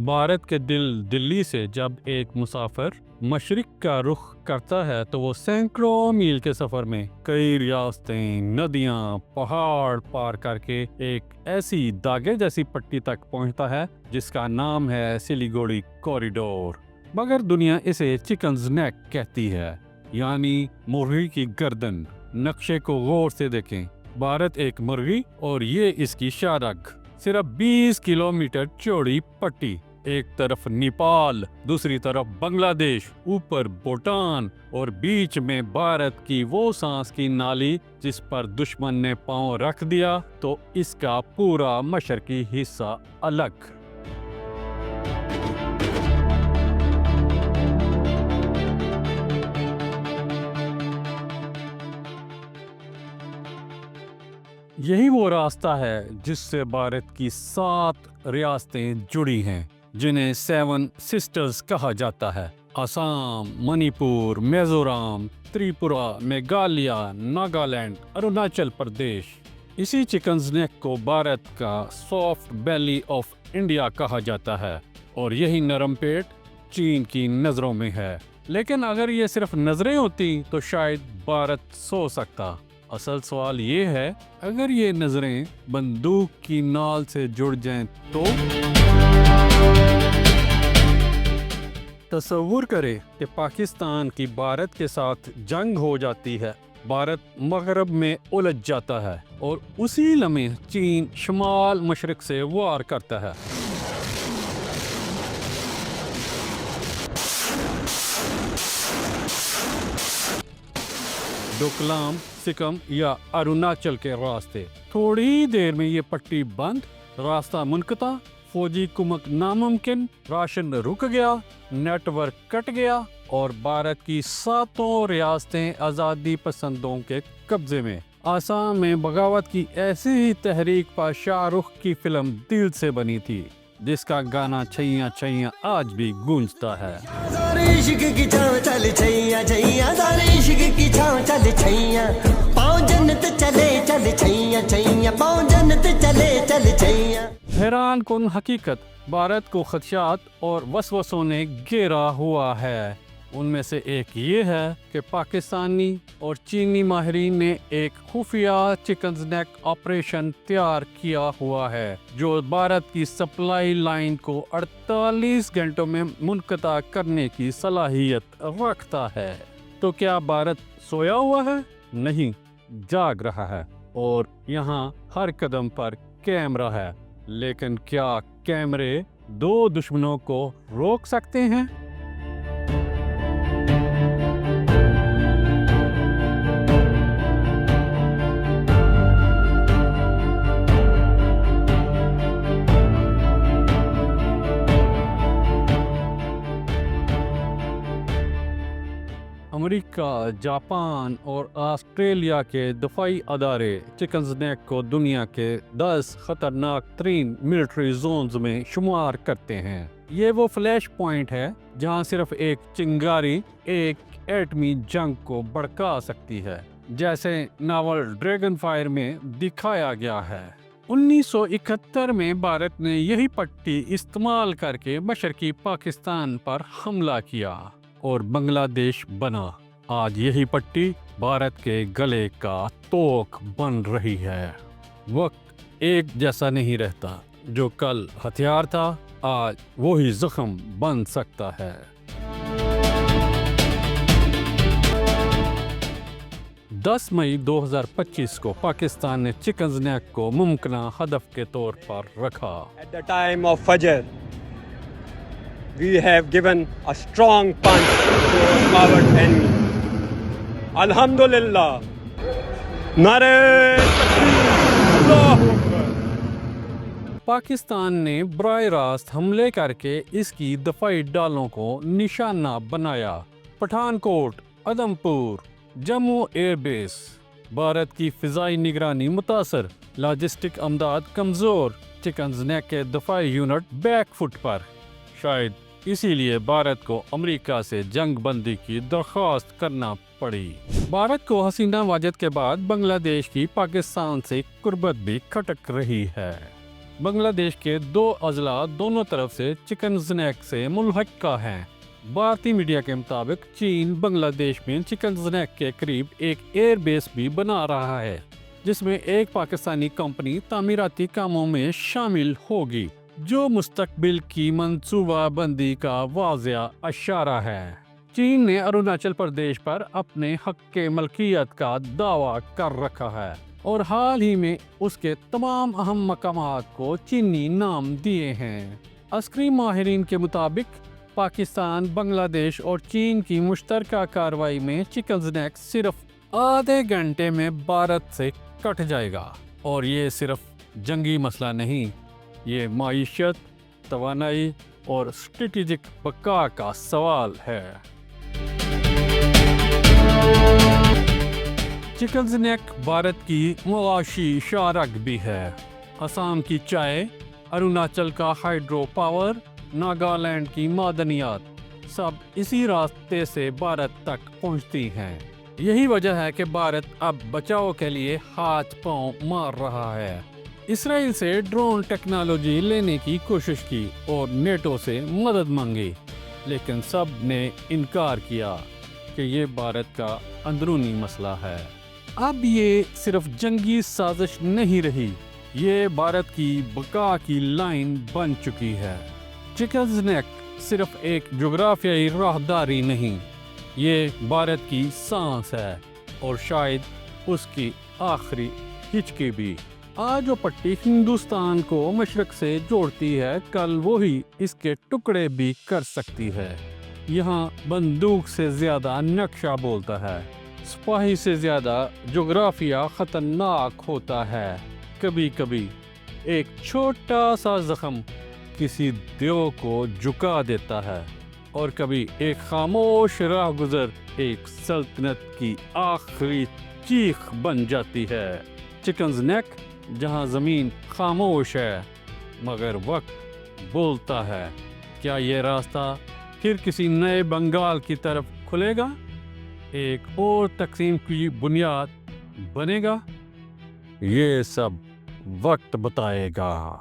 भारत के दिल्ली से जब एक मुसाफिर मशरिक का रुख करता है तो वो सैकड़ों मील के सफर में कई रियासतें, नदियां, पहाड़ पार करके एक ऐसी दागे जैसी पट्टी तक पहुंचता है जिसका नाम है सिलीगुड़ी कॉरिडोर। मगर दुनिया इसे चिकन्स नेक कहती है, यानी मुर्गी की गर्दन। नक्शे को गौर से देखें। भारत एक मुर्गी और ये इसकी शारग। सिर्फ 20 किलोमीटर चौड़ी पट्टी। एक तरफ नेपाल, दूसरी तरफ बांग्लादेश, ऊपर भूटान और बीच में भारत की वो सांस की नाली जिस पर दुश्मन ने पांव रख दिया तो इसका पूरा मशरकी हिस्सा अलग। यही वो रास्ता है जिससे भारत की 7 रियासतें जुड़ी हैं, जिन्हें 7 सिस्टर्स कहा जाता है। असम, मणिपुर, मिजोरम, त्रिपुरा, मेघालय, नागालैंड, अरुणाचल प्रदेश। इसी चिकन्स नेक को भारत का सॉफ्ट बेली ऑफ इंडिया कहा जाता है और यही नरम पेट चीन की नजरों में है। लेकिन अगर ये सिर्फ नजरें होती तो शायद भारत सो सकता। असल सवाल ये है, अगर ये नजरें बंदूक की नाल से जुड़ जाएं तो? तसव्वुर करें कि पाकिस्तान की भारत के साथ जंग हो जाती है, भारत मगरब में उलझ जाता है और उसी लम्हे चीन शुमाल मशरिक से वार करता है। डोकलाम, सिक्किम या अरुणाचल के रास्ते। थोड़ी देर में ये पट्टी बंद, रास्ता मुनक़ता, फौजी कुमक नामुमकिन, राशन रुक गया, नेटवर्क कट गया और भारत की 7 रियासतें आज़ादी पसंदों के कब्जे में। आसाम में बगावत की ऐसी ही तहरीक पर शाहरुख की फिल्म दिल से बनी थी, जिसका गाना छैया छैया आज भी गूंजता है। हैरान कुन हकीकत, भारत को खदशात और वसवसों ने घेरा हुआ है। उनमें से एक ये है कि पाकिस्तानी और चीनी माहिरीन ने एक खुफिया चिकन्स नेक ऑपरेशन तैयार किया हुआ है जो भारत की सप्लाई लाइन को 48 घंटों में मुनक़ता करने की सलाहियत रखता है। तो क्या भारत सोया हुआ है? नहीं, जाग रहा है और यहाँ हर कदम पर कैमरा है। लेकिन क्या कैमरे 2 दुश्मनों को रोक सकते हैं? अमेरिका, जापान और ऑस्ट्रेलिया के दफाई अदारे चिकन्स नेक को दुनिया के 10 खतरनाक तरीन मिलिट्री जोन्स में शुमार करते हैं। ये वो फ्लैश पॉइंट है जहां सिर्फ एक चिंगारी एक एटमी जंग को भड़का सकती है, जैसे नावल ड्रैगन फायर में दिखाया गया है। 1971 में भारत ने यही पट्टी इस्तेमाल करके मशरकी पाकिस्तान पर हमला किया और बांग्लादेश बना। आज यही पट्टी भारत के गले का तोक बन रही है। वक्त एक जैसा नहीं रहता, जो कल हथियार था आज वही जख्म बन सकता है। 10 मई 2025 को पाकिस्तान ने चिकन्स नेक को मुमकिन हदफ के तौर पर रखा। At the time of Fajr, we have given a strong punch to our coward enemy. Alhamdulillah. नारे तकबीर, अल्लाहू अकबर। पाकिस्तान ने बराह रास्त हमले करके इसकी दफाई डालों को निशाना बनाया। पठानकोट, उधमपुर, जम्मू एयरबेस। भारत की फिजाई निगरानी मुतासर, लॉजिस्टिक अमदाद कमजोर, चिकन्स नेक के दफाई यूनिट बैक फुट पर। शायद इसीलिए भारत को अमेरिका से जंग बंदी की दरख्वास्त करना पड़ी। भारत को हसीना वाजद के बाद बांग्लादेश की पाकिस्तान से कुर्बत भी खटक रही है। بنگلہ دیش کے 2 اضلاع دونوں طرف سے چکن زنیک سے ملحقہ ہیں۔ بھارتی میڈیا کے مطابق چین بنگلہ دیش میں چکن زنیک کے قریب ایک ایئر بیس بھی بنا رہا ہے، جس میں ایک پاکستانی کمپنی تعمیراتی کاموں میں شامل ہوگی، جو مستقبل کی منصوبہ بندی کا واضح اشارہ ہے۔ چین نے اروناچل پردیش پر اپنے حق کے ملکیت کا دعویٰ کر رکھا ہے اور حال ہی میں اس کے تمام اہم مقامات کو چینی نام دیے ہیں۔ عسکری ماہرین کے مطابق پاکستان، بنگلہ دیش اور چین کی مشترکہ کارروائی میں چکن زنیک صرف آدھے گھنٹے میں بھارت سے کٹ جائے گا، اور یہ صرف جنگی مسئلہ نہیں، یہ معیشت، توانائی اور اسٹریٹجک بقا کا سوال ہے۔ چکن زنیک بھارت کی معاشی شارک بھی ہے۔ آسام کی چائے، اروناچل کا ہائیڈرو پاور، ناگالینڈ کی معدنیات سب اسی راستے سے بھارت تک پہنچتی ہیں۔ یہی وجہ ہے کہ بھارت اب بچاؤ کے لیے ہاتھ پاؤں مار رہا ہے۔ اسرائیل سے ڈرون ٹیکنالوجی لینے کی کوشش کی اور نیٹو سے مدد مانگی، لیکن سب نے انکار کیا کہ یہ بھارت کا اندرونی مسئلہ ہے۔ اب یہ صرف جنگی سازش نہیں رہی، یہ بھارت کی بقا کی لائن بن چکی ہے۔ چکن زنیک صرف ایک جغرافیائی راہداری نہیں، یہ بھارت کی سانس ہے اور شاید اس کی آخری ہچکی بھی۔ آج وہ پٹی ہندوستان کو مشرق سے جوڑتی ہے، کل وہی اس کے ٹکڑے بھی کر سکتی ہے۔ یہاں بندوق سے زیادہ نقشہ بولتا ہے، سپاہی سے زیادہ جغرافیہ خطرناک ہوتا ہے۔ کبھی کبھی ایک چھوٹا سا زخم کسی دیو کو جھکا دیتا ہے، اور کبھی ایک خاموش راہ گزر ایک سلطنت کی آخری چیخ بن جاتی ہے۔ چکن زنیک، جہاں زمین خاموش ہے مگر وقت بولتا ہے۔ کیا یہ راستہ پھر کسی نئے بنگال کی طرف کھلے گا؟ ایک اور تقسیم کی بنیاد بنے گا؟ یہ سب وقت بتائے گا۔